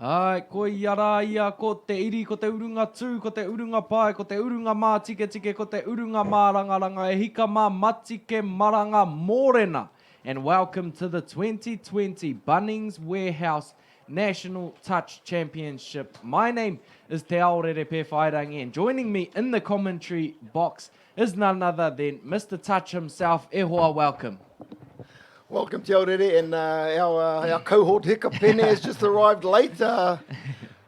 Ai, ko iara ia, ko te iri, ko te urunga tū, ko te urunga pai, ko te urunga mā tike tike, ko te urunga mā rangaranga, e hika mā matike maranga mōrena. And welcome to the 2020 Bunnings Warehouse National Touch Championship. My name is Te Aorere Pewhairangi, and joining me in the commentary box is none other than Mr. Touch himself. E hoa, welcome. Welcome, Te Aorere, and our cohort Hika Pene has just arrived late. So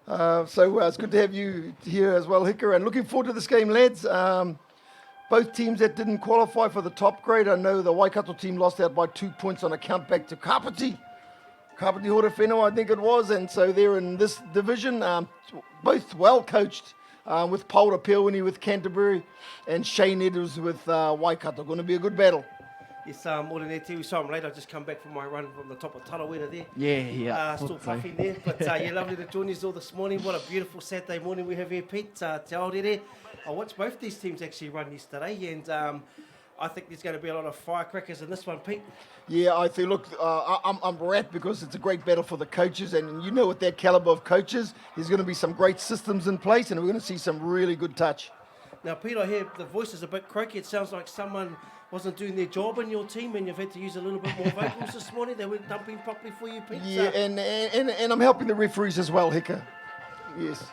it's good to have you here as well, Hika, and looking forward to this game, lads. Both teams that didn't qualify for the top grade. I know the Waikato team lost out by 2 points on a countback to Kapiti Hora Whenua, I think it was, and so they're in this division. Both well coached, with Paula Peowini with Canterbury and Shane Edwards with Waikato. Going to be a good battle. Yes, morning there, Terry. So I'm late. I just come back from my run from the top of Tarawera there. Yeah. Still puffing there, but lovely to join you all this morning. What a beautiful Saturday morning we have here, Pete. Te Aorere. I watched both these teams actually run yesterday, and I think there's going to be a lot of firecrackers in this one, Pete. Yeah, I think, look, I'm wrapped because it's a great battle for the coaches, and you know, with that caliber of coaches, there's going to be some great systems in place, and we're going to see some really good touch. Now, Pete, I hear the voice is a bit croaky. It sounds like someone wasn't doing their job in your team, and you've had to use a little bit more vocals this morning. They weren't dumping properly for you, Pete. Yeah, and I'm helping the referees as well, Hika. Yes.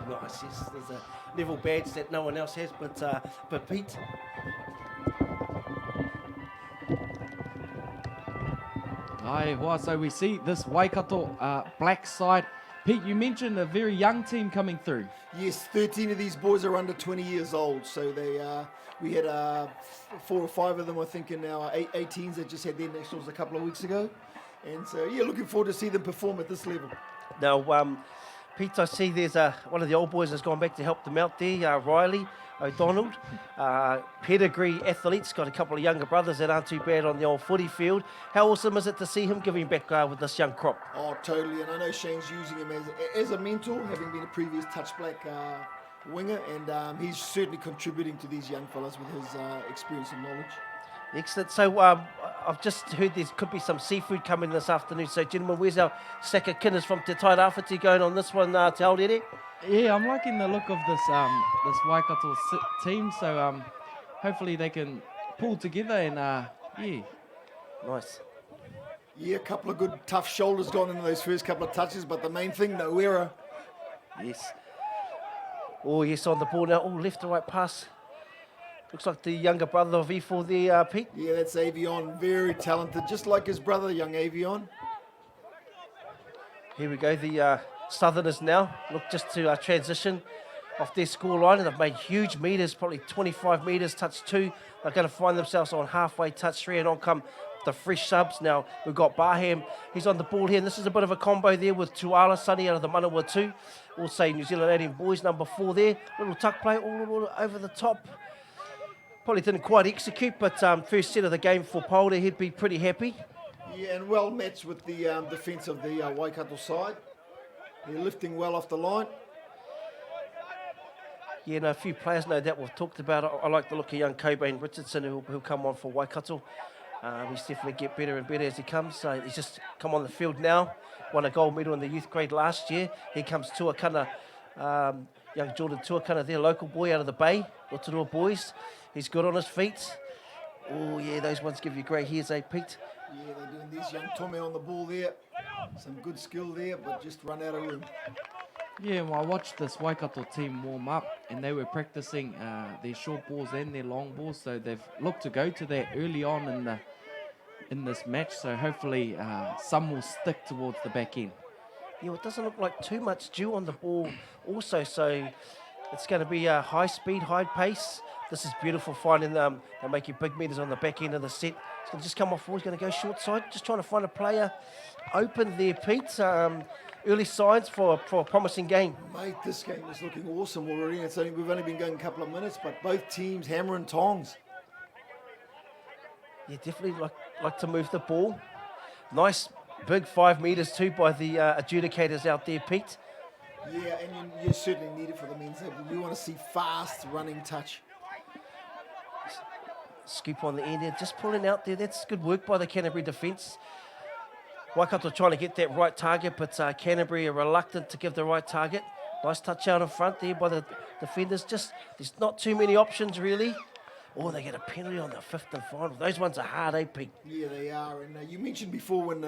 Nice. Yes, there's a level badge that no one else has, but Pete. Ai hoa, so we see this Waikato black side. Pete, you mentioned a very young team coming through. Yes, 13 of these boys are under 20 years old, so we had 4 or 5 of them, I think, in our 18s that just had their nationals a couple of weeks ago. And so, yeah, looking forward to see them perform at this level. Now, Pete, I see there's one of the old boys has gone back to help them out there, Riley O'Donnell. Pedigree athletes, got a couple of younger brothers that aren't too bad on the old footy field. How awesome is it to see him giving back with this young crop? Oh, totally, and I know Shane's using him as a mentor, having been a previous touch black winger, and he's certainly contributing to these young fellas with his experience and knowledge. Excellent. So I've just heard there could be some seafood coming this afternoon. So, gentlemen, where's our stack of kinners from Te Tairawhiti going on this one, Te Aorere? Yeah, I'm liking the look of this Waikato team, so hopefully they can pull together and yeah. Nice. Yeah, a couple of good tough shoulders gone into those first couple of touches, but the main thing, no error. Yes. Oh, yes, on the ball now. Oh, left to right pass. Looks like the younger brother of E4 there, Pete. Yeah, that's Avion, very talented, just like his brother, young Avion. Here we go, the Southerners now look just to transition off their score line, and they've made huge meters, probably 25 meters, touch 2. They're going to find themselves on halfway, touch 3, and on come the fresh subs. Now we've got Barham, he's on the ball here, and this is a bit of a combo there with Tuala Sunny out of the Manawa 2. Also New Zealand 18 boys, number 4 there. Little tuck play all over the top. Probably didn't quite execute, but first set of the game for Paula, he'd be pretty happy. Yeah, and well matched with the defence of the Waikato side. They're lifting well off the line. Yeah, no, a few players know that we've talked about. I like the look of young Cobain Richardson, who'll come on for Waikato. He's definitely get better and better as he comes. So he's just come on the field now. Won a gold medal in the youth grade last year. Here comes Tuakana, young Jordan Tuakana, their local boy out of the Bay, Rotorua boys. He's good on his feet. Oh, yeah, those ones give you grey hairs, eh, Pete? Yeah, they're doing this. Young Tommy on the ball there. Some good skill there, but just run out of room. Yeah, well, I watched this Waikato team warm up, and they were practicing their short balls and their long balls, so they've looked to go to that early on in this match, so hopefully some will stick towards the back end. Yeah, well, it doesn't look like too much dew on the ball also, so it's going to be a high speed, high pace. This is beautiful finding them. They're making big meters on the back end of the set. He's going to just come off forward. He's going to go short side. Just trying to find a player open there, Pete. Early signs for a promising game. Mate, this game is looking awesome already. We've only been going a couple of minutes, but both teams hammer and tongs. Yeah, definitely like to move the ball. Nice big 5 meters too by the adjudicators out there, Pete. Yeah, and you certainly need it for the men's level. We want to see fast running touch. Scoop on the end there, just pulling out there. That's good work by the Canterbury defence. Waikato trying to get that right target, but Canterbury are reluctant to give the right target. Nice touch out in front there by the defenders. Just, there's not too many options really. Oh, they get a penalty on the fifth and final. Those ones are hard, eh, Pete? Yeah, they are. And you mentioned before when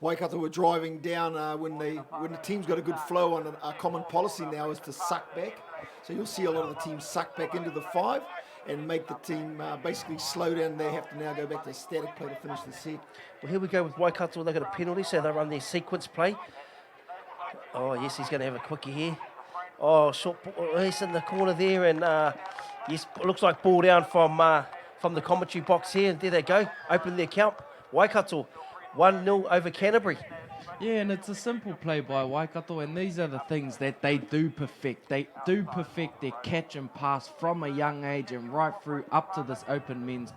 Waikato were driving down, when the team's got a good flow on a common policy now is to suck back. So you'll see a lot of the teams suck back into the 5 and make the team basically slow down. They have to now go back to static play to finish the set. Well, here we go with Waikato. They've got a penalty, so they run their sequence play. Oh, yes, he's going to have a quickie here. Oh, short ball. He's in the corner there, and yes, it looks like ball down from the commentary box here, and there they go. Open their count. Waikato 1-0 over Canterbury. Yeah, and it's a simple play by Waikato, and these are the things that they do perfect. They do perfect their catch and pass from a young age and right through up to this open men's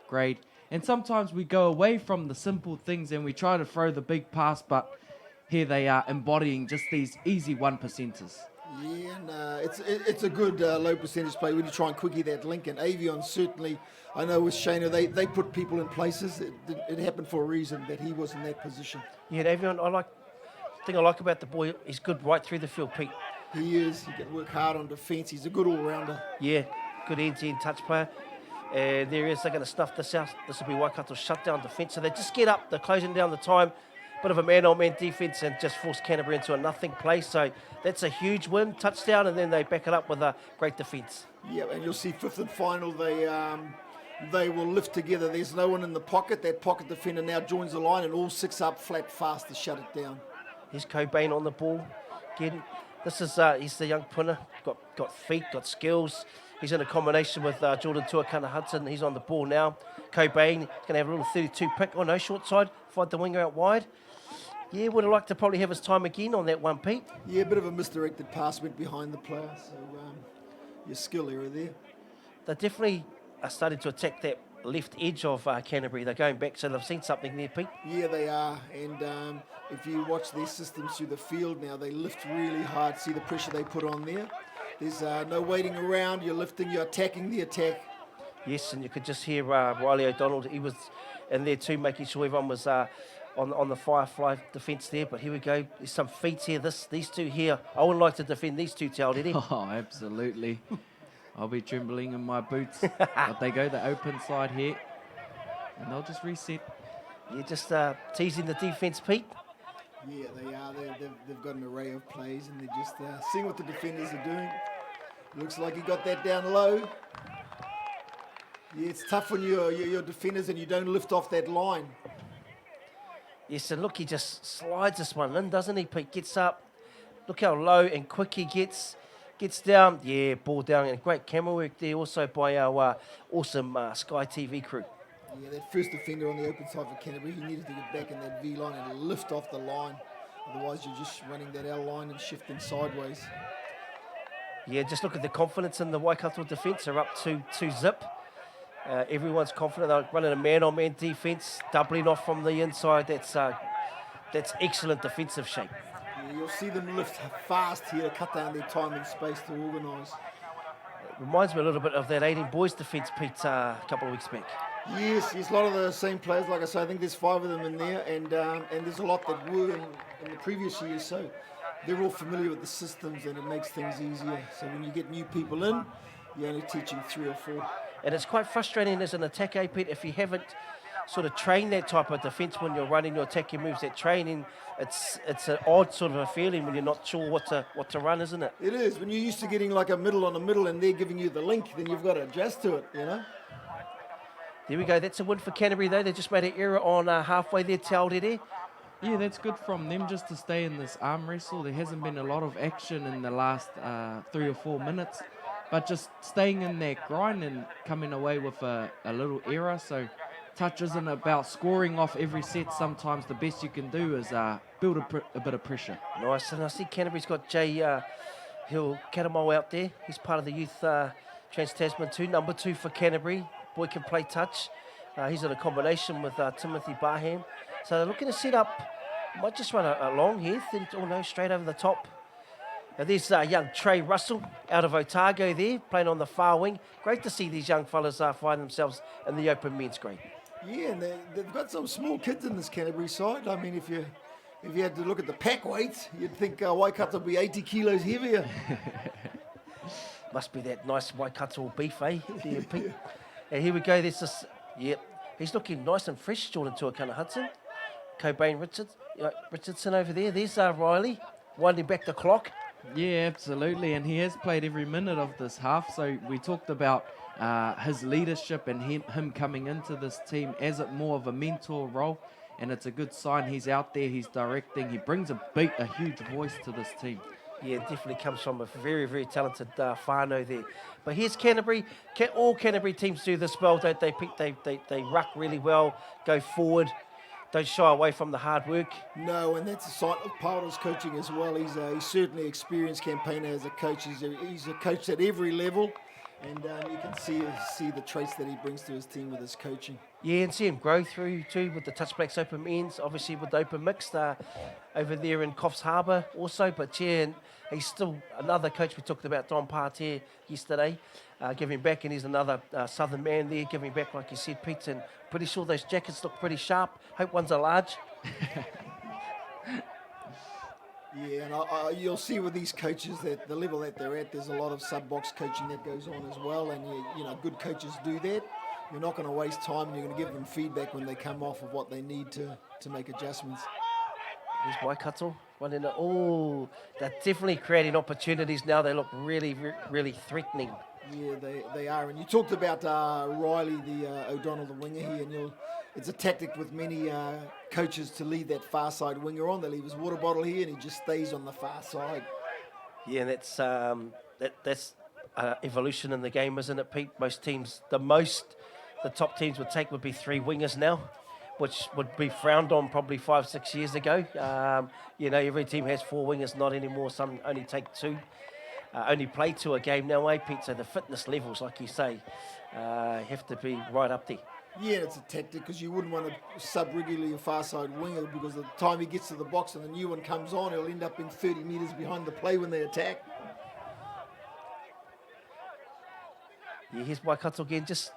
grade. And sometimes we go away from the simple things and we try to throw the big pass, but here they are embodying just these easy 1%ers. Yeah, and it's a good low percentage play when you try and quickie that link. And Avion certainly, I know with Shana, they put people in places. It happened for a reason that he was in that position. Yeah, Avion, the thing I like about the boy, he's good right through the field, Pete. He is. He can work hard on defence. He's a good all-rounder. Yeah, good end-to-end touch player. And there he is. They're going to snuff this out. This will be Waikato's shutdown defence. So they just get up. They're closing down the time. Bit of a man-on-man defence and just force Canterbury into a nothing play. So that's a huge win, touchdown, and then they back it up with a great defence. Yeah, and you'll see fifth and final, they will lift together. There's no one in the pocket. That pocket defender now joins the line, and all 6 up flat fast to shut it down. Here's Cobain on the ball. Again, this is he's the young punter. Got feet, got skills. He's in a combination with Jordan Tuakana-Hudson. He's on the ball now. Cobain, he's going to have a little 32 pick. Oh, no, short side. Fired the winger out wide. Yeah, would have liked to probably have his time again on that one, Pete. Yeah, a bit of a misdirected pass went behind the player, so your skill error there. They definitely are starting to attack that left edge of Canterbury. They're going back, so they've seen something there, Pete. Yeah, they are, and if you watch their systems through the field now, they lift really hard. See the pressure they put on there? There's no waiting around. You're lifting, you're attacking the attack. Yes, and you could just hear Riley O'Donnell. He was in there too, making sure everyone was on the firefly defence there. But here we go. There's some feats here. These two here. I would like to defend these two, Tauriri. Oh, absolutely. I'll be trembling in my boots. But they go the open side here, and they'll just reset. You're just teasing the defence, Pete. Yeah, they are. They've got an array of plays, and they're just seeing what the defenders are doing. Looks like he got that down low. Yeah, it's tough when you're defenders and you don't lift off that line. Yes, and look, he just slides this one in, doesn't he, Pete? Gets up. Look how low and quick he gets. Gets down. Yeah, ball down. And great camera work there also by our awesome Sky TV crew. Yeah, that first defender on the open side for Canterbury, he needed to get back in that V line and lift off the line. Otherwise, you're just running that L line and shifting sideways. Yeah, just look at the confidence in the Waikato defence. They're up 2-zip. Everyone's confident. They're running a man-on-man defence, doubling off from the inside. That's excellent defensive shape. Yeah, you'll see them lift fast here to cut down their time and space to organise. Reminds me a little bit of that 18 boys defence, Pete, a couple of weeks back. Yes, a lot of the same players. Like I say, I think there's 5 of them in there, and there's a lot that were in the previous years. So they're all familiar with the systems, and it makes things easier. So when you get new people in, you're only teaching 3 or 4. And it's quite frustrating as an attacker, Pete, if you haven't sort of trained that type of defence when you're running your attacking moves. That training, it's an odd sort of a feeling when you're not sure what to run, isn't it? It is. When you're used to getting like a middle on a middle, and they're giving you the link, then you've got to adjust to it. You know. There we go. That's a win for Canterbury, though. They just made an error on halfway there, Tauriri. Yeah, that's good from them just to stay in this arm wrestle. There hasn't been a lot of action in the last 3 or 4 minutes, but just staying in that grind and coming away with a little error. So touch isn't about scoring off every set. Sometimes the best you can do is build a bit of pressure. Nice. And I see Canterbury's got Jay Hill Katamau out there. He's part of the youth Trans-Tasman 2, number 2 for Canterbury. Boy can play touch. He's in a combination with Timothy Barham. So they're looking to set up, might just run a long here, straight over the top. Now there's young Trey Russell out of Otago there, playing on the far wing. Great to see these young fellas find themselves in the open men's grade. Yeah, and they've got some small kids in this Canterbury side. I mean, if you had to look at the pack weights, you'd think Waikato would be 80 kilos heavier. Must be that nice Waikato beef, eh? There, Pete. And here we go. There's this. Yep. He's looking nice and fresh, Jordan Tuakana Hudson. Cobain Richardson over there. There's Riley, winding back the clock. Yeah, absolutely, and he has played every minute of this half. So we talked about his leadership and him coming into this team as more of a mentor role, and it's a good sign. He's out there, he's directing, he brings a huge voice to this team. Yeah, definitely comes from a very, very talented whānau there. But here's Canterbury. All Canterbury teams do this well, don't they? They ruck really well, go forward, don't shy away from the hard work. No, and that's a sign of Paula's coaching as well. He's certainly experienced campaigner as a coach. He's a coach at every level, and you can see the traits that he brings to his team with his coaching. Yeah, and see him grow through too with the Touch Blacks Open Men's, obviously with the Open Mixed over there in Coffs Harbour also. But yeah, and he's still another coach. We talked about Don Partey yesterday, giving back, and he's another Southern man there, giving back, like you said, Pete. And pretty sure those jackets look pretty sharp. Hope one's a large. Yeah, and you'll see with these coaches that the level that they're at, there's a lot of sub-box coaching that goes on as well, and you know, good coaches do that. You're not going to waste time, and you're going to give them feedback when they come off of what they need to make adjustments. There's Waikato. One in the, they're definitely creating opportunities now. They look really, really threatening. Yeah, they are. And you talked about Riley, the O'Donnell, the winger here, and it's a tactic with many coaches to leave that far side winger on. They leave his water bottle here, and he just stays on the far side. Yeah, and that's evolution in the game, isn't it, Pete? Most teams, the top teams would be 3 wingers now, which would be frowned on probably 5-6 years ago. You know, every team has 4 wingers, not anymore. Some only take 2. Only play 2 a game now, eh, Pete? So the fitness levels, like you say, have to be right up there. Yeah, it's a tactic because you wouldn't want to sub regularly a far side winger, because the time he gets to the box and the new one comes on, he'll end up being 30 metres behind the play when they attack. Yeah, here's Waikato again, just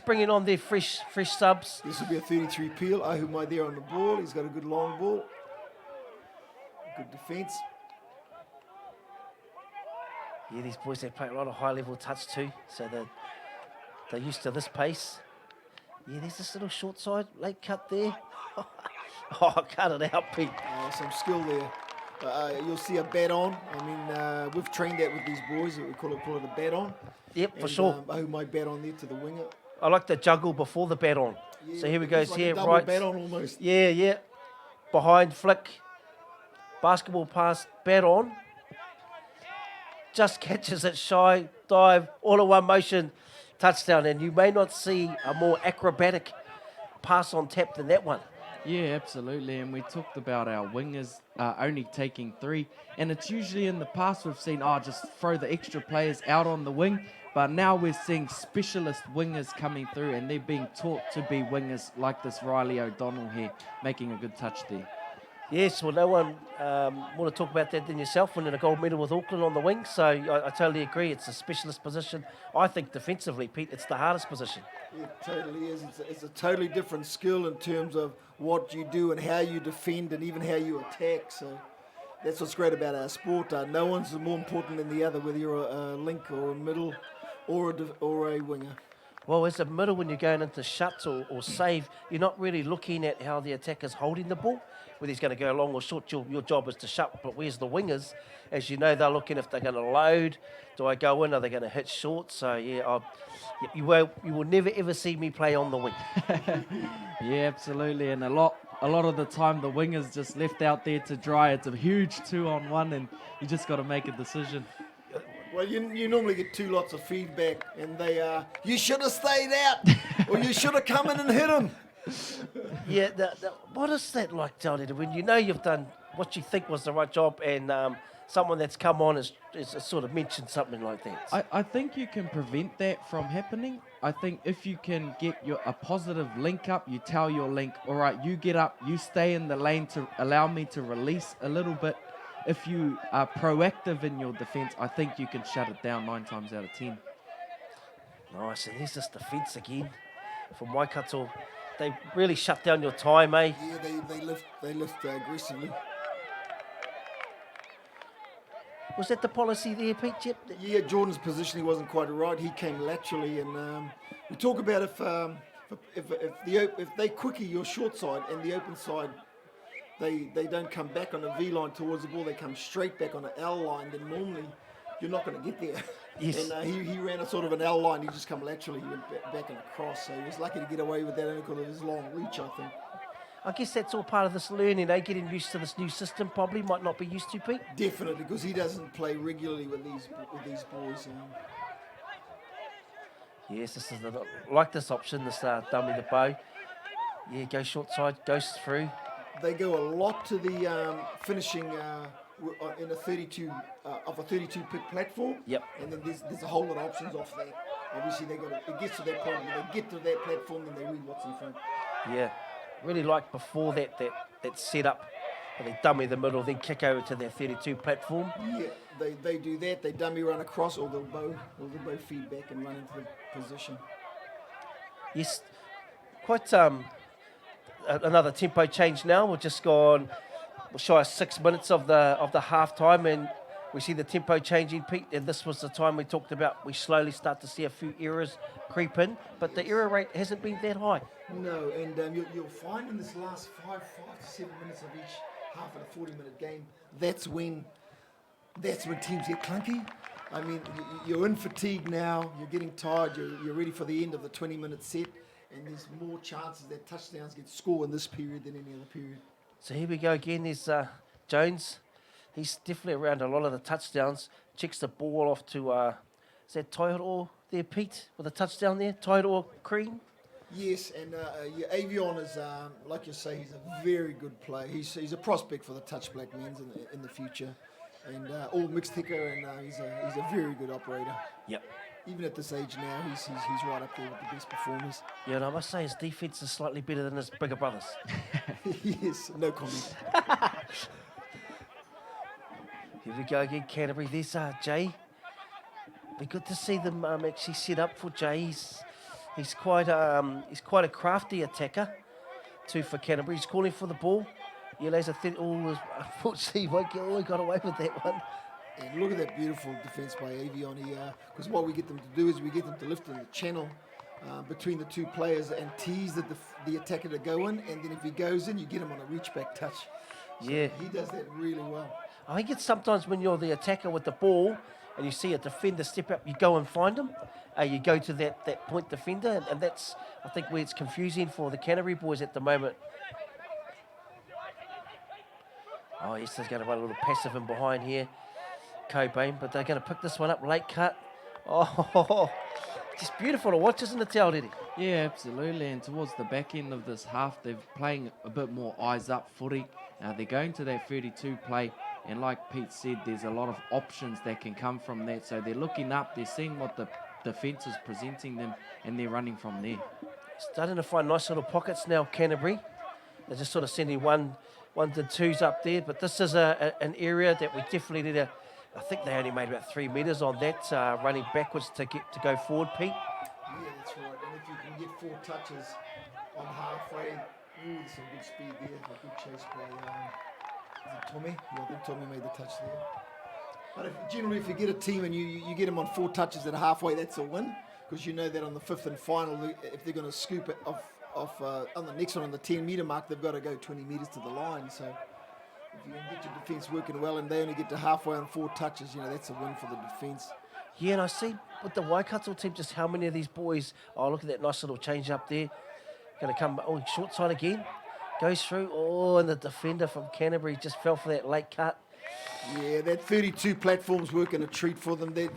bringing on their fresh subs. This will be a 33 peel. Ahumai there on the ball. He's got a good long ball. Good defence. Yeah, these boys, they play a lot of high-level touch too, so they're used to this pace. Yeah, there's this little short side, late cut there. Cut it out, Pete. Some skill there. You'll see a bat on. I mean, we've trained that with these boys. We call it a bat on. Yep, for sure. Ahumai bat on there to the winger. I like the juggle before the bat on. Yeah, so here we go, like here, a double right. bat on almost. Yeah. Behind flick. Basketball pass, bat on. Just catches it shy, dive, all in one motion, touchdown. And you may not see a more acrobatic pass on tap than that one. Yeah, absolutely. And we talked about our wingers only taking 3. And it's usually in the past we've seen, just throw the extra players out on the wing. But now we're seeing specialist wingers coming through, and they're being taught to be wingers like this Riley O'Donnell here, making a good touch there. Yes, well, no one want to talk about that than yourself, winning a gold medal with Auckland on the wing. So I totally agree. It's a specialist position. I think defensively, Pete, it's the hardest position. It totally is. It's a totally different skill in terms of what you do and how you defend and even how you attack. So that's what's great about our sport. No one's more important than the other, whether you're a link or a middle or a winger. Well, as a middle, when you're going into shuts or save, you're not really looking at how the attacker's holding the ball, whether he's going to go long or short. Your job is to shut. But where's the wingers? As you know, they're looking if they're going to load. Do I go in? Are they going to hit short? So, yeah, you will never, ever see me play on the wing. Yeah, absolutely. And a lot of the time, the winger's just left out there to dry. It's a huge 2-on-1, and you just got to make a decision. Well, you normally get 2 lots of feedback, and they are, you should have stayed out, or you should have come in and hit him. Yeah, what is that like, Tony, when you know you've done what you think was the right job, and someone that's come on is sort of mentioned something like that? I think you can prevent that from happening. I think if you can get a positive link up, you tell your link, all right, you get up, you stay in the lane to allow me to release a little bit. If you are proactive in your defence, I think you can shut it down 9 times out of 10. Nice, and there's this defence again from Waikato. they really shut down your time, eh? Yeah, they lift aggressively. Was that the policy there, Pete? Yep. Yeah, Jordan's positioning wasn't quite right. He came laterally, and we talk about if they quickie your short side and the open side, they don't come back on a V line towards the ball. They come straight back on an L line. Then normally you're not going to get there. Yes. And he ran a sort of an L line. He just come laterally. He went back and across. So he was lucky to get away with that only because of his long reach, I think. I guess that's all part of this learning, eh? Getting used to this new system probably might not be used to, Pete. Definitely, because he doesn't play regularly with these boys. Yes, this is like this option, this dummy the bow. Yeah, go short side, goes through. They go a lot to the finishing in a 32 of a 32 pick platform. Yep. And then there's a whole lot of options off that. Obviously, it gets to that point. When they get to that platform, then they read what's in front. Yeah, really like before that setup, and they dummy the middle, then kick over to their 32 platform. Yeah, they do that. They dummy run across, or they'll bow feedback and run into the position. Yes, quite another tempo change now. We've just gone shy of 6 minutes of the half time, and we see the tempo changing, Pete. And this was the time we talked about. We slowly start to see a few errors creep in, but the error rate hasn't been that high. No, and you'll find in this last 5 to 7 minutes of each half of the 40-minute game, that's when teams get clunky. I mean, you're in fatigue now. You're getting tired. You're ready for the end of the 20-minute set. And there's more chances that touchdowns get scored in this period than any other period. So here we go again. There's Jones. He's definitely around a lot of the touchdowns. Checks the ball off to, is that Toihoto there, Pete, with a touchdown there? Toihoto Cream? Yes, and Avion is, like you say, he's a very good player. He's a prospect for the Touch Black Men's in the future. And all mixed hicker, and he's a very good operator. Yep. Even at this age now, he's right up there with the best performers. Yeah, and I must say his defence is slightly better than his bigger brothers. Yes, no comment. Here we go again, Canterbury. There's Jay. Be good to see them actually set up for Jay. He's quite a crafty attacker too for Canterbury. He's calling for the ball. Yeah, lays unfortunately, he got away with that one. And look at that beautiful defence by Avion here. Because what we get them to do is we get them to lift in the channel between the two players and tease the attacker to go in. And then if he goes in, you get him on a reach back touch. So yeah, he does that really well. I think it's sometimes when you're the attacker with the ball and you see a defender step up, you go and find him. You go to that point defender, and that's, I think, where it's confusing for the Canterbury boys at the moment. Oh, yes, they're going to run a little passive in behind here, Cobain, but they're going to pick this one up, late cut. Oh, just beautiful to watch, isn't it, Tauriri? Yeah, absolutely. And towards the back end of this half, they're playing a bit more eyes up footy. They're going to their 32 play. And like Pete said, there's a lot of options that can come from that. So they're looking up, they're seeing what the defence is presenting them, and they're running from there. Starting to find nice little pockets now, Canterbury. They're just sort of sending ones and twos up there. But this is an area that we definitely need I think they only made about 3 metres on that, running backwards to go forward, Pete. Yeah, that's right. And if you can get 4 touches on halfway, there's some good speed there. A good chase by Tommy. Yeah, I think Tommy made the touch there. But generally, if you get a team and you get them on 4 touches at halfway, that's a win. Because you know that on the 5th and final, if they're going to scoop it off on the next one on the 10-metre mark, they've got to go 20 metres to the line. So if you can get your defence working well and they only get to halfway on 4 touches, that's a win for the defence. Yeah, and I see with the Waikato team just how many of these boys, look at that nice little change up there. Going to come, short side again. Goes through, and the defender from Canterbury just fell for that late cut. Yeah, that 32 platform's working a treat for them. They're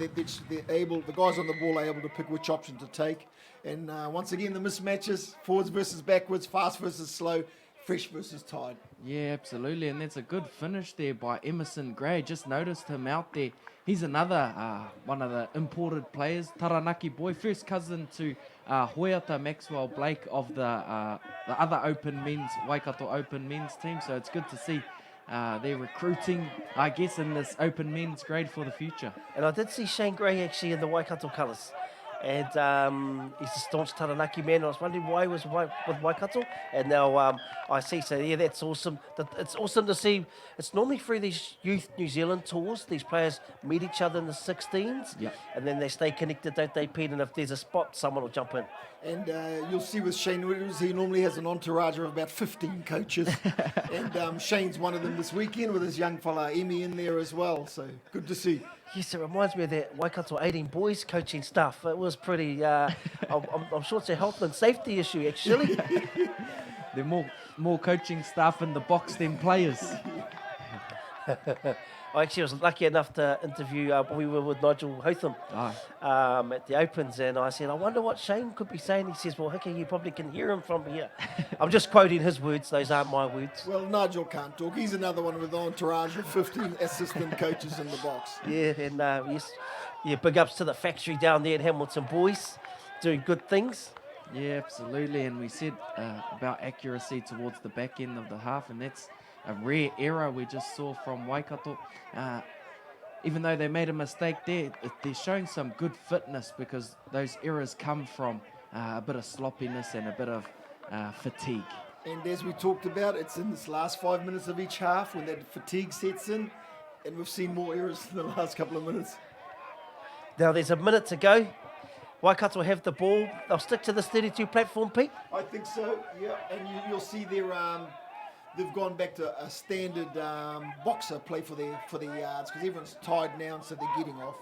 able, the guys on the ball are able to pick which option to take. And once again, the mismatches, forwards versus backwards, fast versus slow, fresh versus tired. Yeah, absolutely. And that's a good finish there by Emerson Gray. Just noticed him out there. He's another one of the imported players, Taranaki boy, first cousin to Hoiata Maxwell Blake of the other Open Men's, Waikato Open Men's team. So it's good to see they're recruiting, I guess, in this Open Men's grade for the future. And I did see Shane Gray actually in the Waikato colours. and he's a staunch Taranaki man. I was wondering why he was with Waikato, and now I see. So yeah, that's awesome. It's awesome to see. It's normally through these youth New Zealand tours, these players meet each other in the 16s, Yep. and then they stay connected, don't they, Pete? And if there's a spot, someone will jump in. And you'll see with Shane Williams, he normally has an entourage of about 15 coaches. And Shane's one of them this weekend with his young fella, Emmy, in there as well. So good to see. Yes, it reminds me of that Waikato 18 boys coaching stuff. It was pretty, I'm sure it's a health and safety issue, actually. There are more coaching staff in the box than players. I actually was lucky enough to interview, we were with Nigel Hotham at the Opens, and I said, I wonder what Shane could be saying. He says, well, Hickey, you probably can hear him from here. I'm just quoting his words, those aren't my words. Well, Nigel can't talk. He's another one with an entourage of 15 assistant coaches in the box. Yeah, and yes, yeah, big ups to the factory down there at Hamilton Boys, doing good things. Yeah, absolutely. And we said about accuracy towards the back end of the half, and that's a rare error we just saw from Waikato. Even though they made a mistake there, they're showing some good fitness because those errors come from a bit of sloppiness and a bit of fatigue. And as we talked about, it's in this last 5 minutes of each half when that fatigue sets in, and we've seen more errors in the last couple of minutes. Now there's a minute to go. Waikato have the ball. They'll stick to this 32 platform, Pete. I think so, yeah. And you'll see they've gone back to a standard boxer play for their yards because everyone's tired now, so they're getting off.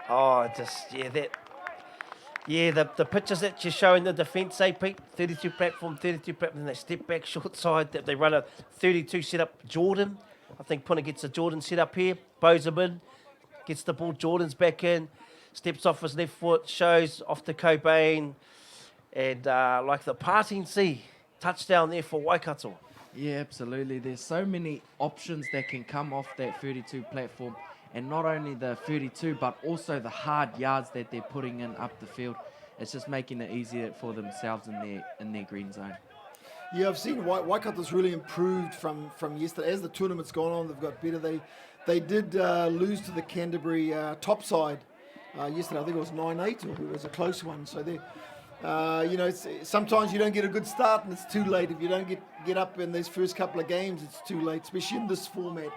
Oh, the pictures that you're showing the defence, Pete, 32 platform, and they step back short side, that they run a 32 setup Jordan. I think Puna gets a Jordan set up here, bows him in, gets the ball, Jordan's back in, steps off his left foot, shows off to Cobain, and like the parting sea, touchdown there for Waikato. Yeah, absolutely. There's so many options that can come off that 32 platform, and not only the 32, but also the hard yards that they're putting in up the field. It's just making it easier for themselves in their green zone. Yeah, I've seen Waikato's really improved from yesterday. As the tournament's gone on, they've got better. They did lose to the Canterbury top side yesterday. I think it was 9-8, or it was a close one. So they, sometimes you don't get a good start and it's too late. If you don't get up in these first couple of games, it's too late, especially in this format.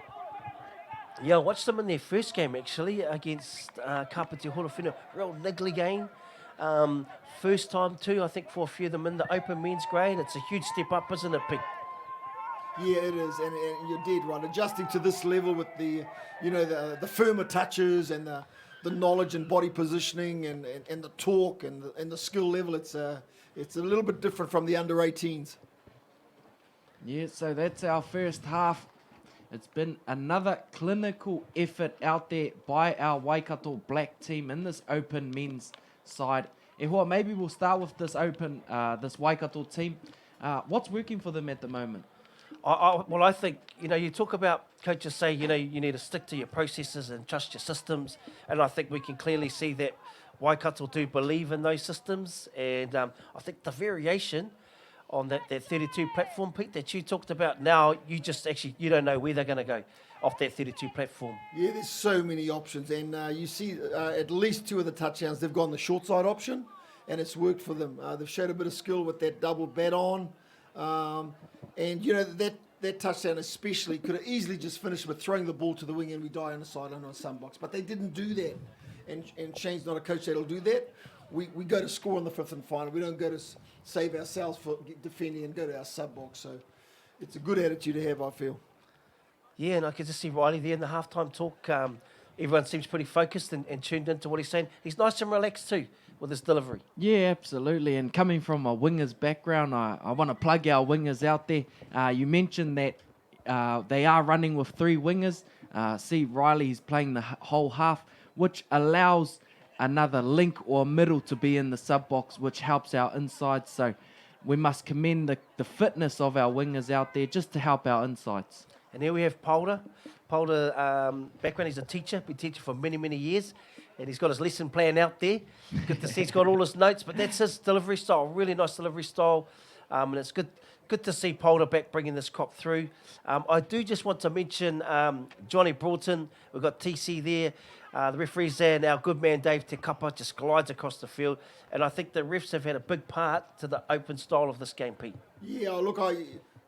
Yeah, I watched them in their first game actually against Kapiti Horowhenua. Real niggly game. First time too, I think, for a few of them in the open men's grade. It's a huge step up, isn't it, Pete? Yeah, it is, and you're dead right. Adjusting to this level with the firmer touches and the knowledge and body positioning and the talk and the skill level, it's a little bit different from the under 18s. Yeah, so that's our first half. It's been another clinical effort out there by our Waikato black team in this open men's side. Maybe we'll start with this this Waikato team. What's working for them at the moment? Well, I think, you talk about coaches say, you need to stick to your processes and trust your systems. And I think we can clearly see that Waikato do believe in those systems. And I think the variation on that 32 platform, Pete, that you talked about, now you just you don't know where they're going to go off that 32 platform. Yeah, there's so many options. And you see at least two of the touchdowns, they've gone the short side option, and it's worked for them. They've showed a bit of skill with that double bat on. And that touchdown especially could have easily just finished with throwing the ball to the wing and we die on the sideline on some box. But they didn't do that. And Shane's not a coach that'll do that. We go to score in the fifth and final. We don't go to save ourselves for defending and go to our sub box. So it's a good attitude to have, I feel. Yeah, and I could just see Riley there in the halftime talk. Everyone seems pretty focused and tuned into what he's saying. He's nice and relaxed too with his delivery. Yeah, absolutely. And coming from a wingers background, I want to plug our wingers out there. You mentioned that they are running with three wingers. See, Riley's playing the whole half, which allows another link or middle to be in the sub box, which helps our insides. So we must commend the fitness of our wingers out there just to help our insides. And here we have Polder. Polder, background, he's a teacher, been teaching for many, many years. And he's got his lesson plan out there. Good to see he's got all his notes, but that's his delivery style, really nice delivery style. And it's good to see Polder back bringing this crop through. I do just want to mention Johnny Broughton. We've got TC there. The referee's there now. Good man Dave Te Kapa just glides across the field. And I think the refs have had a big part to the open style of this game, Pete. Yeah, look,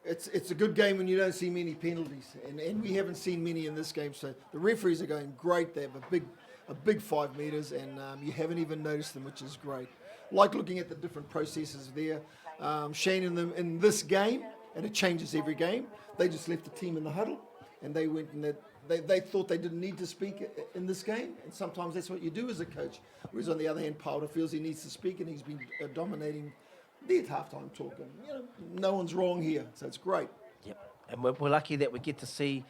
it's a good game when you don't see many penalties, and we haven't seen many in this game. So the referees are going great. They have a big 5 meters, and you haven't even noticed them, which is great. Like looking at the different processes there. Shane and them in this game, and it changes every game. They just left the team in the huddle, and they went and they thought they didn't need to speak in this game, and sometimes that's what you do as a coach. Whereas on the other hand, Powder feels he needs to speak, and he's been dominating. They're at halftime talking. You know, no one's wrong here, so it's great. Yep. And we're lucky that we get to see,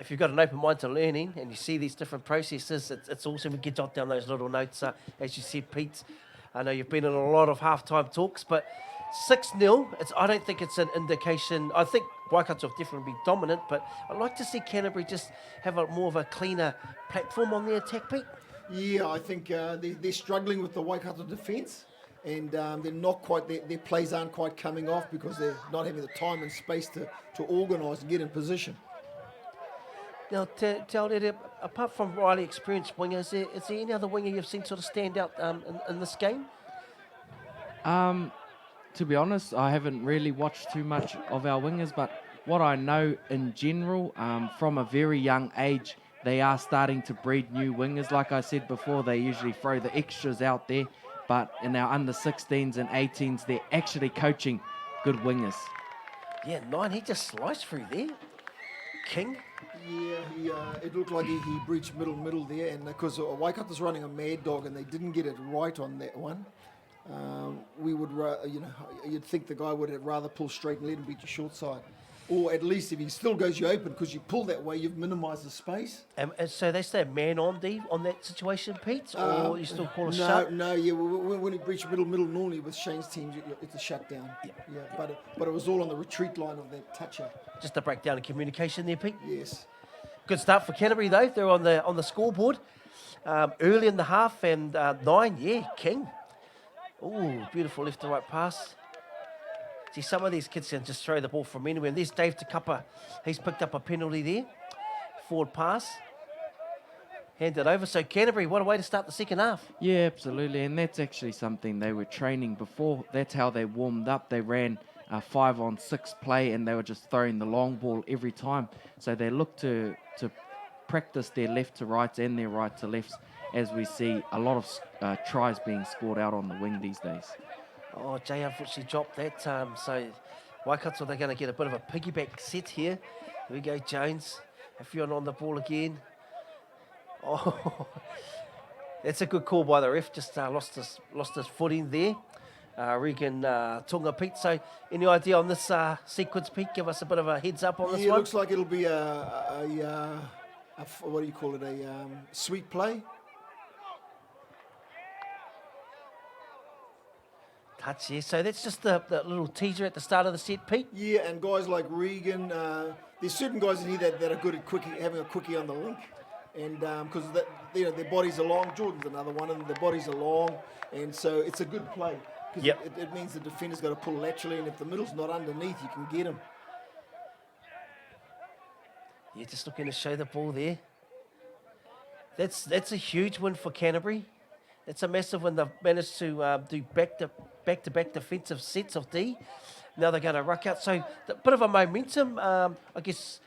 if you've got an open mind to learning and you see these different processes, it's awesome. We can jot down those little notes, as you said, Pete. I know you've been in a lot of halftime talks, but 6-0, I don't think it's an indication. I think Waikato have definitely been dominant, but I'd like to see Canterbury just have more of a cleaner platform on their attack, Pete. Yeah, I think they're struggling with the Waikato defence, and they're not quite. Their plays aren't quite coming off because they're not having the time and space to organise and get in position. Now, tell Tere, apart from Riley, experienced winger, is there any other winger you've seen sort of stand out in this game? To be honest, I haven't really watched too much of our wingers, but what I know in general, from a very young age, they are starting to breed new wingers. Like I said before, they usually throw the extras out there, but in our under 16s and 18s, they're actually coaching good wingers. Yeah, 9, he just sliced through there. King. Yeah, it looked like he breached middle there, and because Waikato's running a mad dog and they didn't get it right on that one. We would, you'd think the guy would have rather pull straight and let him beat your short side. Or at least if he still goes you open, because you pull that way, you've minimised the space. And so they say man on D on that situation, Pete? Or you still call a shut? No, yeah. When he breached middle, normally with Shane's team, it's a shutdown. Yeah, but it was all on the retreat line of that toucher. Just a breakdown of communication there, Pete? Yes. Good start for Canterbury, though. They're on the scoreboard. Early in the half, and 9, yeah, King. Ooh, beautiful left to right pass. See, some of these kids can just throw the ball from anywhere. And there's Dave Te Kapa. He's picked up a penalty there. Forward pass. Handed over. So Canterbury, what a way to start the second half. Yeah, absolutely. And that's actually something they were training before. That's how they warmed up. They ran a 5-on-6 play, and they were just throwing the long ball every time. So they look to practice their left to rights and their right to lefts, as we see a lot of tries being scored out on the wing these days. Oh, Jay unfortunately dropped that. So Waikato, they're going to get a bit of a piggyback set here. Here we go, Jones. If you're on the ball again. Oh, that's a good call by the ref. Just lost his footing there. Regan Tunga, Pete. So any idea on this sequence, Pete? Give us a bit of a heads up on this one. Yeah, it looks like it'll be a what do you call it? A sweep play. Touch here. So that's just the little teaser at the start of the set, Pete. Yeah, and guys like Regan, there's certain guys in here that are good at having a quickie on the link, and because their bodies are long. Jordan's another one, and their bodies are long, and so it's a good play because it means the defender's got to pull laterally, and if the middle's not underneath, you can get him. Yeah, just looking to show the ball there. That's a huge win for Canterbury. It's a massive win. They've managed to do back-to-back defensive sets of D. Now they're going to ruck out. So a bit of a momentum, I guess,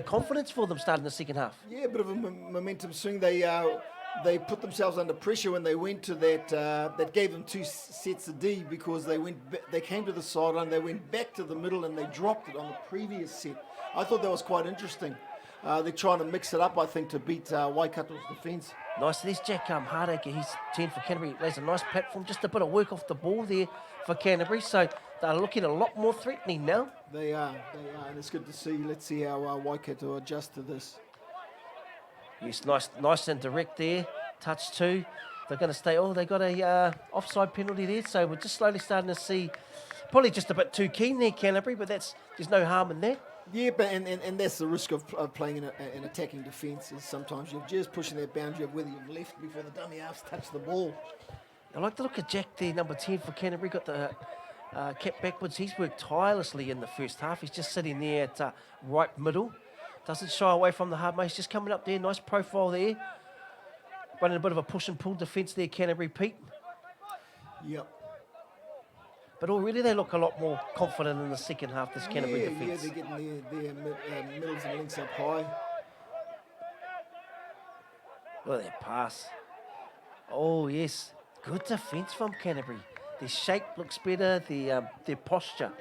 confidence for them starting the second half. Yeah, a bit of a momentum swing. They put themselves under pressure when they went to that gave them 2 sets of D because they came to the sideline, they went back to the middle, and they dropped it on the previous set. I thought that was quite interesting. They're trying to mix it up, I think, to beat Waikato's defence. Nice. There's Jack Hardacre. He's 10 for Canterbury. There's a nice platform. Just a bit of work off the ball there for Canterbury. So they're looking a lot more threatening now. They are. And it's good to see. Let's see how Waikato adjust to this. Yes, nice and direct there. Touch 2. They're going to stay. Oh, they got a offside penalty there. So we're just slowly starting to see, probably just a bit too keen there, Canterbury, but there's no harm in that. Yeah, but and that's the risk of playing in an attacking defence is sometimes you're just pushing that boundary of whether you've left before the dummy halves touch the ball. I like to look at Jack there, number 10 for Canterbury. Got the cap backwards. He's worked tirelessly in the first half. He's just sitting there at right middle. Doesn't shy away from the hard man. He's just coming up there. Nice profile there. running a bit of a push and pull defence there, Canterbury, Pete. Yep. But already they look a lot more confident in the second half, this Canterbury Yeah, defence. they're getting their middles and links up high. Look at that pass. Oh, yes. Good defence from Canterbury. Their shape looks better, their posture.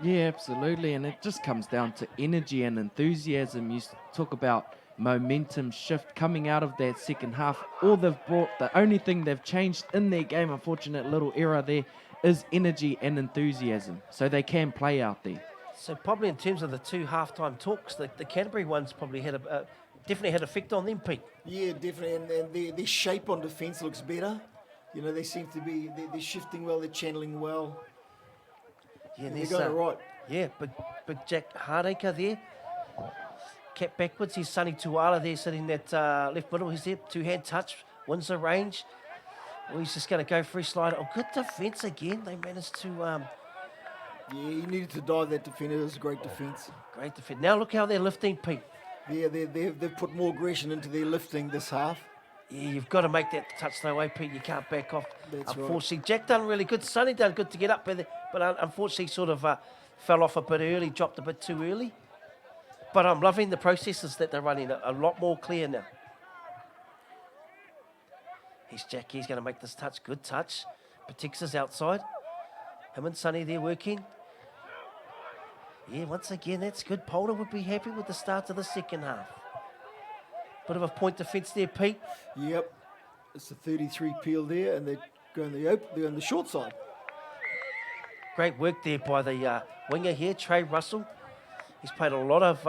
Yeah, absolutely. And it just comes down to energy and enthusiasm. You talk about momentum shift coming out of that second half. All they've brought, the only thing they've changed in their game, unfortunate little error there, is energy and enthusiasm. So they can play out there. So probably in terms of the two halftime talks, the Canterbury ones probably had definitely had effect on them, Pete. Yeah, definitely. And their shape on defence looks better. You know, they seem to be, they're shifting well, they're channeling well. Yeah, They're going right. Yeah, big Jack Hardacre there. Cap backwards, he's Sonny Tuala there sitting that left middle. He's there, two-hand touch, wins the range. Oh, he's just going to go free slide. Oh, good defence again. They managed to... Yeah, he needed to dive that defender. It was a great defence. Great defence. Now look how they're lifting, Pete. Yeah, they've put more aggression into their lifting this half. Yeah, you've got to make that touch though, way, Pete. You can't back off. That's unfortunately, right. Jack done really good. Sonny done good to get up, but unfortunately sort of fell off a bit early, dropped a bit too early. But I'm loving the processes that they're running, a lot more clear now. Here's Jack, he's going to make this touch, good touch. Protects us outside. Him and Sonny there working. Yeah, once again, that's good. Polder would be happy with the start of the second half. Bit of a point defence there, Pete. Yep. It's a 33 peel there, and they're going they're on the short side. Great work there by the winger here, Trey Russell. He's played a lot of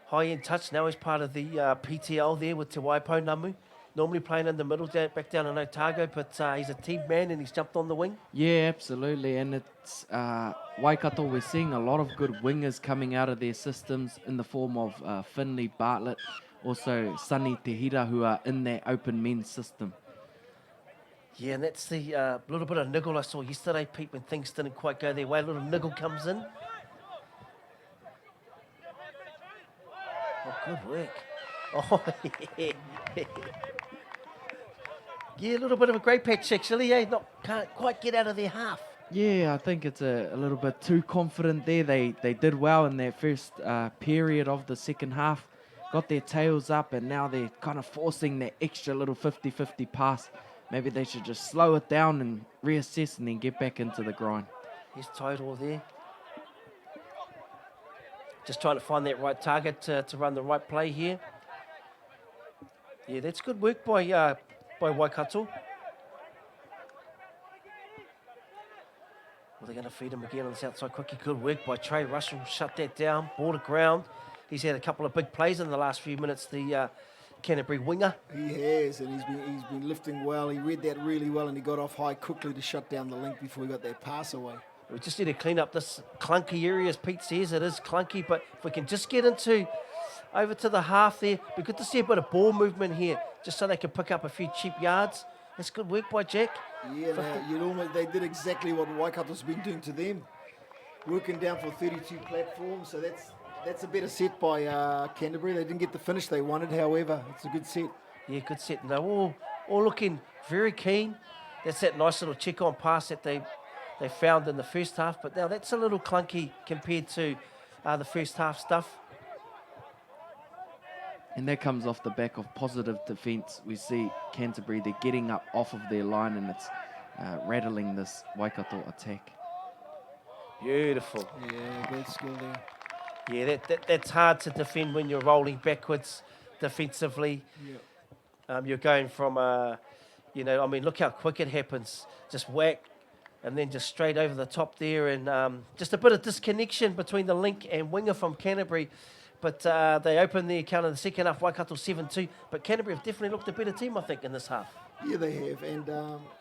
high-end touch. Now he's part of the PTL there with Te Waipo Namu. Normally playing in the middle, back down in Otago, but he's a team man and he's jumped on the wing. Yeah, absolutely. And it's Waikato, we're seeing a lot of good wingers coming out of their systems in the form of Finley Bartlett, also Sonny Tehira, who are in that open men's system. Yeah, and that's the little bit of niggle I saw yesterday, Pete, when things didn't quite go their way. A little niggle comes in. Oh, good work. Oh, yeah. Yeah, a little bit of a great patch, actually. Eh? Can't quite get out of their half. Yeah, I think it's a little bit too confident there. They did well in their first period of the second half. Got their tails up, and now they're kind of forcing that extra little 50-50 pass. Maybe they should just slow it down and reassess and then get back into the grind. Here's Total there. Just trying to find that right target to run the right play here. Yeah, that's good work by Waikato. Well, they're going to feed him again on this outside quickie. Good work by Trey Russell. Shut that down. Ball to ground. He's had a couple of big plays in the last few minutes, the Canterbury winger. He has, and he's been lifting well. He read that really well, and he got off high quickly to shut down the link before he got that pass away. We just need to clean up this clunky area, as Pete says. It is clunky, but if we can just get over to the half there, it'd be good to see a bit of ball movement here, just so they can pick up a few cheap yards. That's good work by Jack. Yeah, they did exactly what Waikato's been doing to them, working down for 32 platforms. So that's a better set by Canterbury. They didn't get the finish they wanted, however, it's a good set. Yeah, good set. And they're all looking very keen. That's that nice little check-on pass that they found in the first half, but now that's a little clunky compared to the first half stuff. And that comes off the back of positive defence. We see Canterbury, they're getting up off of their line, and it's rattling this Waikato attack. Beautiful. Yeah, great skill there. Yeah, that's hard to defend when you're rolling backwards defensively. Yeah. You're going from, look how quick it happens. Just whack, and then just straight over the top there, and just a bit of disconnection between the link and winger from Canterbury. But they opened the account in the second half, Waikato 7-2. But Canterbury have definitely looked a better team, I think, in this half. Yeah, they have. And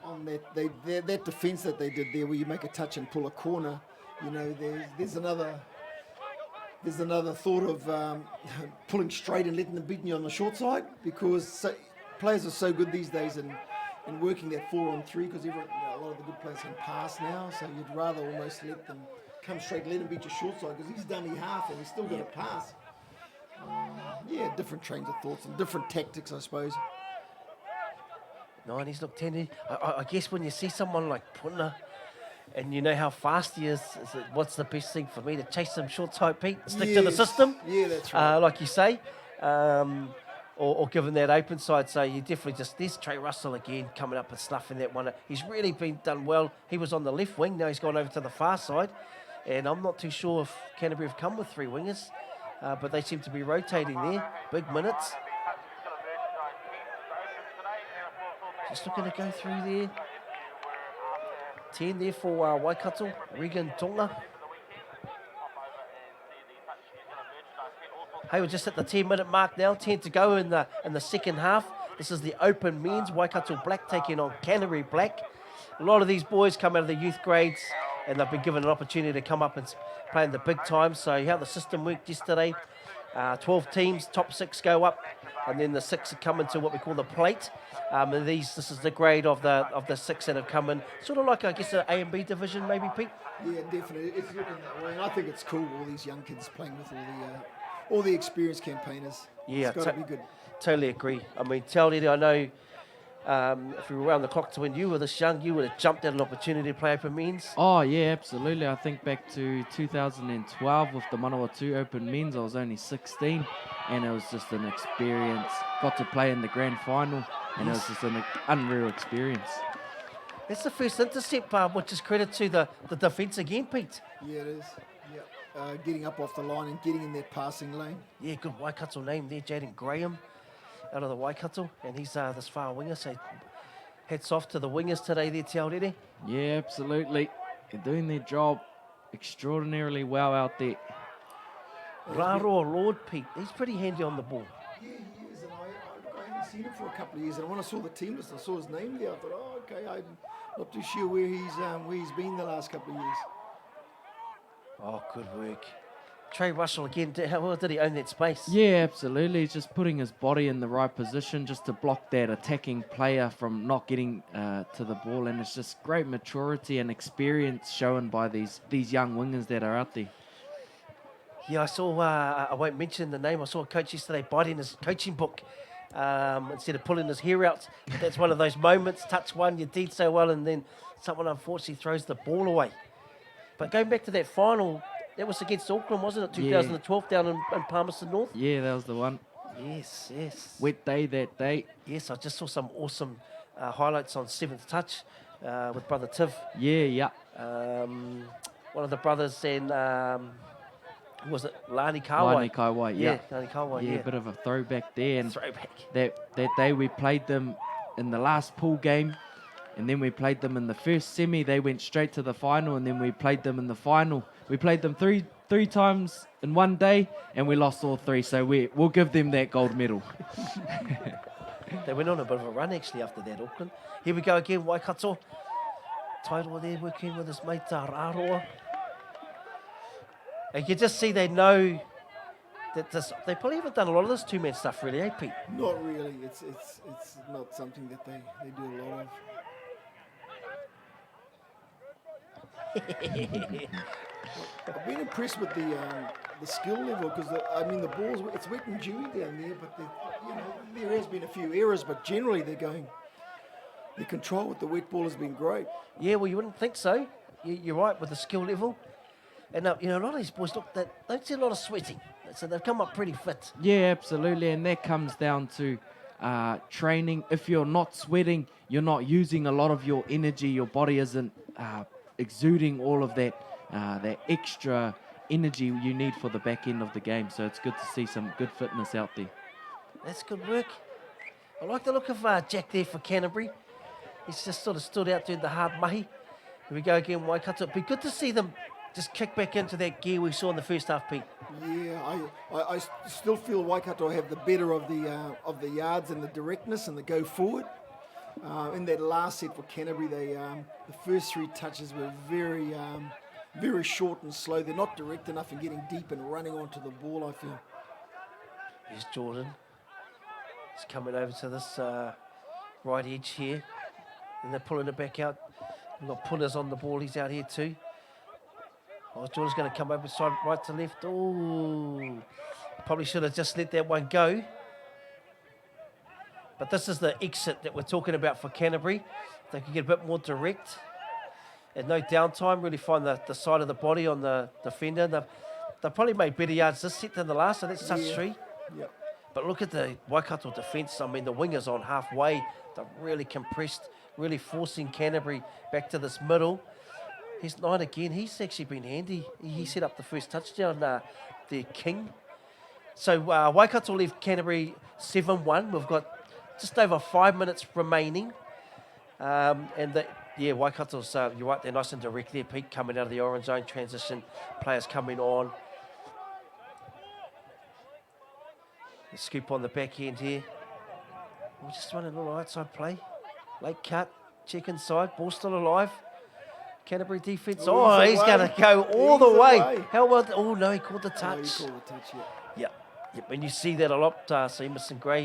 on that defence that they did there, where you make a touch and pull a corner, there's another thought of pulling straight and letting them beat you on the short side, because players are so good these days in working that 4-on-3, because a lot of the good players can pass now. So you'd rather almost let them come straight, let him beat your short side, because he's dummy half and he's still going to pass. Different trains of thoughts and different tactics, I suppose. 90s look 10. I guess when you see someone like Puna and you know how fast he is what's the best thing for me? To chase them short type, Pete? Stick to the Yes. system? Yeah, that's right. Like you say. Or given that open side. So you definitely there's Trey Russell again coming up and snuffing that one. He's really been done well. He was on the left wing, now he's gone over to the far side. And I'm not too sure if Canterbury have come with 3 wingers, but they seem to be rotating there. Big minutes. Just looking to go through there. 10 there for Waikato, Regan Tonga. Hey, we're just at the 10-minute mark now. 10 to go in the second half. This is the open men's. Waikato Black taking on Canterbury Black. A lot of these boys come out of the youth grades and they've been given an opportunity to come up and play in the big time. So how the system worked yesterday, 12 teams, top 6 go up, and then the 6 come into what we call the plate. And this is the grade of the 6 that have come in. Sort of like, I guess, an A and B division maybe, Pete? Yeah, definitely. It's looking that way. And I think it's cool, all these young kids playing with all the experienced campaigners. Yeah, It's got to be good. Totally agree. I mean, Tauriri, I know if we were around the clock to when you were this young, you would have jumped at an opportunity to play open men's. Oh, yeah, absolutely. I think back to 2012 with the Manawatu Open Men's, I was only 16, and it was just an experience. Got to play in the grand final, and it was just an unreal experience. That's the first intercept, which is credit to the defence again, Pete. Yeah, it is. Yeah. Getting up off the line and getting in that passing lane. Yeah, good Waikato name there, Jaden Graham, out of the Waikato, and he's this far winger, so hats off to the wingers today there, Te Aorere. Yeah, absolutely. They're doing their job extraordinarily well out there. Raro Lord, Pete, he's pretty handy on the ball. Yeah, he is, and I haven't seen him for a couple of years. And when I saw the team list, I saw his name there. I thought, oh, okay, I'm not too sure where he's been the last couple of years. Oh, good work. Trey Russell again, how well did he own that space? Yeah, absolutely. He's just putting his body in the right position just to block that attacking player from not getting to the ball. And it's just great maturity and experience shown by these young wingers that are out there. Yeah, I saw, I won't mention the name, I saw a coach yesterday biting his coaching book instead of pulling his hair out. That's one of those moments, touch one, you did so well, and then someone unfortunately throws the ball away. But going back to that final, that was against Auckland, wasn't it? 2012 down in Palmerston North? Yeah, that was the one. Yes, yes. Wet day that day. Yes, I just saw some awesome highlights on Seventh Touch with Brother Tiv. Yeah. One of the brothers and, who was it? Lani Kawai. Lani Kawai, yeah. Lani Kawai, Yeah, a bit of a throwback there. And Throwback. that day we played them in the last pool game. And then we played them in the first semi. They went straight to the final, and then we played them in the final. We played them three times in one day, and we lost all 3. So we'll give them that gold medal. They went on a bit of a run actually after that, Auckland. Here we go again, Waikato. Title there working with his mate Raroa. And you just see they know that they probably haven't done a lot of this two-man stuff really, eh, Pete? Not really. It's not something that they do a lot of. I've been impressed with the skill level because the balls, it's wet and dewy down there, but there has been a few errors, but generally the control with the wet ball has been great. Yeah, well, you wouldn't think so. You're right with the skill level. And a lot of these boys don't see a lot of sweating, so they've come up pretty fit. Yeah, absolutely, and that comes down to training. If you're not sweating, you're not using a lot of your energy. Your body isn't exuding all of that extra energy you need for the back end of the game. So it's good to see some good fitness out there. That's good work. I like the look of Jack there for Canterbury. He's just sort of stood out doing the hard mahi. Here we go again, Waikato. It'd be good to see them just kick back into that gear we saw in the first half, Pete. Yeah, I still feel Waikato have the better of the yards and the directness and the go forward. In that last set for Canterbury, the first 3 touches were very short and slow. They're not direct enough in getting deep and running onto the ball, I feel. Here's Jordan. He's coming over to this right edge here. And they're pulling it back out. We've got Punas on the ball. He's out here too. Oh, Jordan's going to come over side right to left. Oh, probably should have just let that one go. But this is the exit that we're talking about for Canterbury. They can get a bit more direct and no downtime, really find the side of the body on the defender. They've probably made better yards this set than the last, so that's touch 3. Yep. But look at the Waikato defence. I mean, the wingers on halfway. They're really compressed, really forcing Canterbury back to this middle. Here's 9 again. He's actually been handy. He set up the first touchdown, the King. So Waikato leave Canterbury 7-1. We've got just over 5 minutes remaining. Waikato's, you're right, they're nice and direct there, Pete, coming out of the orange zone, transition, players coming on. The scoop on the back end here. We're just running a little outside play. Late cut, check inside, ball still alive. Canterbury defence, he's going to go all the way. How about, no, he called the touch. He called the touch, Yeah, and you see that a lot. So Emerson Gray,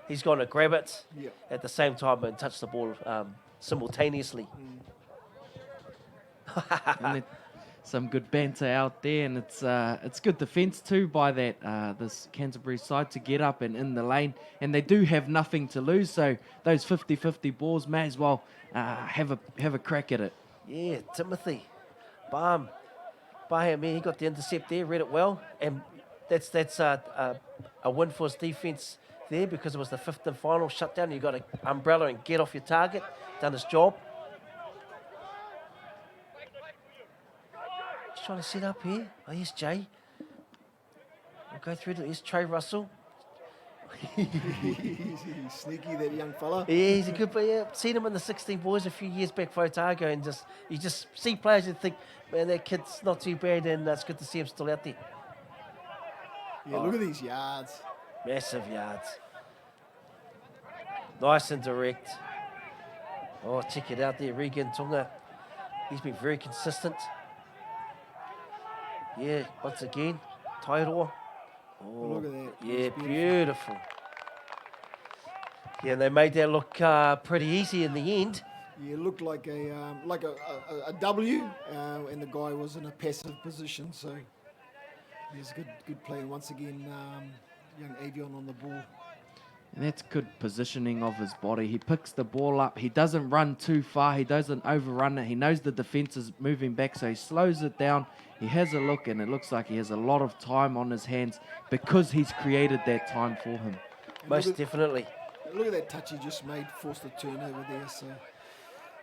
he's going to grab it at the same time and touch the ball simultaneously. And some good banter out there, and it's good defence too by that this Canterbury side to get up and in the lane, and they do have nothing to lose, so those 50-50 balls may as well have a crack at it. Yeah, Timothy, Baham, he got the intercept there, read it well, and that's a win for his defence there because it was the 5th and final shutdown. You got an umbrella and get off your target, done his job. Just trying to set up here. Oh, here's Jay. We'll go through to, here's Trey Russell. He's sneaky, that young fella. Yeah, he's a good player. Seen him in the 16 boys a few years back for Otago, and you just see players and think, man, that kid's not too bad, and it's good to see him still out there. Yeah, look at these yards. Massive yards. Nice and direct. Oh, check it out there, Regan Tunga. He's been very consistent. Yeah, once again, Tairoa. Oh, Look at that. yeah, That's beautiful. Yeah, and they made that look pretty easy in the end. Yeah, it looked like a W, and the guy was in a passive position, so he's a good play. Once again, young Avion on the ball. And that's good positioning of his body. He picks the ball up. He doesn't run too far. He doesn't overrun it. He knows the defence is moving back, so he slows it down. He has a look, and it looks like he has a lot of time on his hands because he's created that time for him. Most definitely. Look at that touch he just made, forced a turnover there. So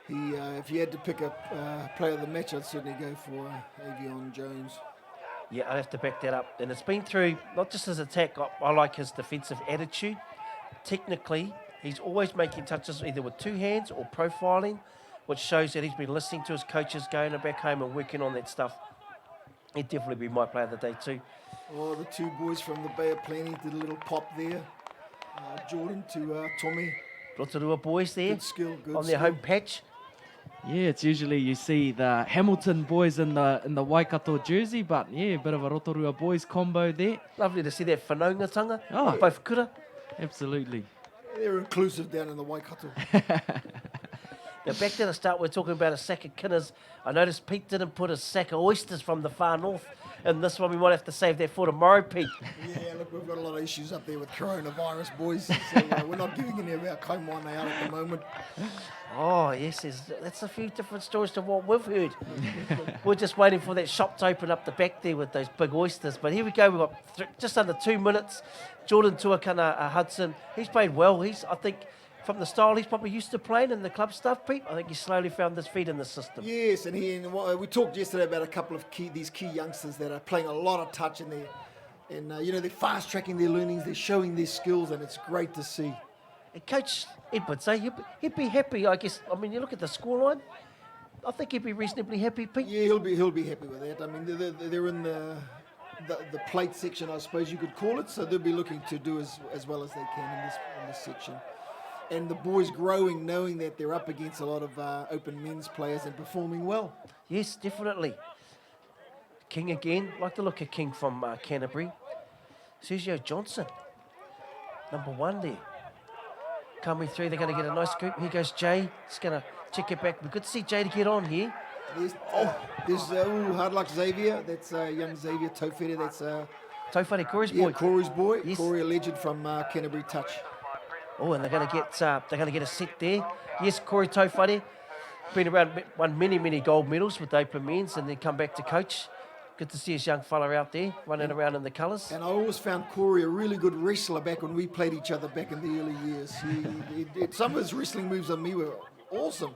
he, if he had to pick a player of the match, I'd certainly go for Avion Jones. Yeah, I have to back that up. And it's been through, not just his attack, I like his defensive attitude. Technically, he's always making touches either with 2 hands or profiling, which shows that he's been listening to his coaches, going back home and working on that stuff. He'd definitely be my player of the day too. Oh, the 2 boys from the Bay of Plenty did a little pop there. Jordan to Tommy. Rotorua boys there Good skill, good on their skill. home patch. Yeah, it's usually you see the Hamilton boys in the Waikato jersey, but yeah, a bit of a Rotorua boys combo there. Lovely to see that whanaungatanga. Oh. Both kura. Absolutely. They're inclusive down in the Waikato. Now back to the start, we're talking about a sack of kinners. I noticed Pete didn't put a sack of oysters from the far north. And this one we might have to save that for tomorrow, Pete. Yeah, look, we've got a lot of issues up there with coronavirus, boys. So we're not giving any of our kaimane out at the moment. Oh, yes, that's a few different stories to what we've heard. We're just waiting for that shop to open up the back there with those big oysters. But here we go, we've got just under 2 minutes. Jordan Tuakana Hudson, he's played well. I think, from the style he's probably used to playing in the club stuff, Pete. I think he slowly found his feet in the system. Yes, and we talked yesterday about a couple of these key youngsters that are playing a lot of touch in there. And, they're fast-tracking their learnings, they're showing their skills, and it's great to see. And Coach Edwards, he'd be happy, I guess. I mean, you look at the scoreline, I think he'd be reasonably happy, Pete. Yeah, he'll be happy with that. I mean, they're in the plate section, I suppose you could call it, so they'll be looking to do as well as they can in this section. And the boys growing, knowing that they're up against a lot of open men's players and performing well. Yes, definitely. King again. Like the look of King from Canterbury. Sergio Johnson, number 1 there. Coming through, they're going to get a nice scoop. Here goes Jay. He's going to check it back. But good to see Jay to get on here. There's hard luck Xavier. That's young Xavier Tofere. That's Tofare, Corey's boy. Corey's boy. Yes. Corey, a legend from Canterbury Touch. Oh, and they're going to get a set there. Yes, Corey Taufare, been around, won many gold medals with the open men's, and then come back to coach. Good to see his young fella out there running around in the colours. And I always found Corey a really good wrestler back when we played each other back in the early years. Some of his wrestling moves on me were awesome.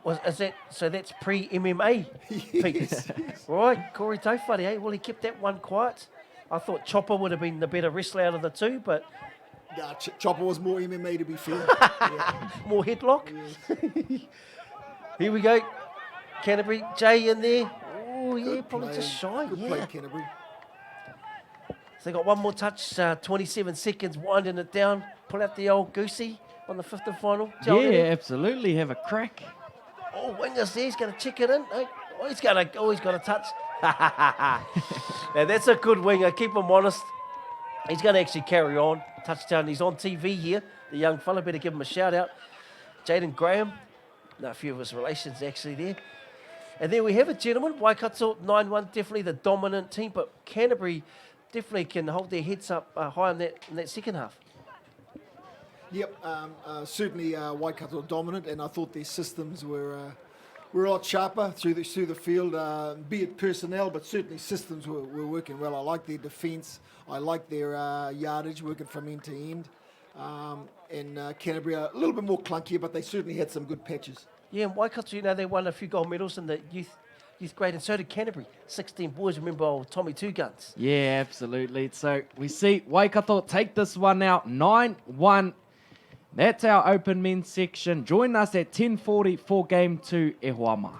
So that's pre-MMA, Pete. Yes. Right, Corey Taufare, eh? Well, he kept that one quiet. I thought Chopper would have been the better wrestler out of the two, but Nah, Chopper was more MMA, to be fair. Yeah. more headlock. Here we go. Canterbury, Jay in there. Oh, yeah, Good probably play. just shy. Good yeah. play, Canterbury. So they got one more touch, 27 seconds, winding it down. Pull out the old goosey on the 5th and final. Yeah, absolutely. Have a crack. Oh, Winger's there. He's going to check it in. Oh, he's got a touch. Now, that's a good winger. Keep him honest. He's going to actually carry on. Touchdown. He's on TV here. The young fella, better give him a shout out. Jaden Graham. No, a few of his relations actually there. And then we have a gentleman, Waikato 9-1, definitely the dominant team, but Canterbury definitely can hold their heads up high in that second half. Yep, certainly Waikato dominant, and I thought their systems were a lot sharper through the field, be it personnel, but certainly systems were working well. I like their defence. I like their yardage working from end to end. And Canterbury are a little bit more clunkier, but they certainly had some good patches. Yeah, and Waikato, they won a few gold medals in the youth grade, and so did Canterbury. 16 boys, remember old Tommy Two Guns. Yeah, absolutely. So we see Waikato take this one out, 9-1. That's our open men's section. Join us at 10:40 for Game 2 e Hoama.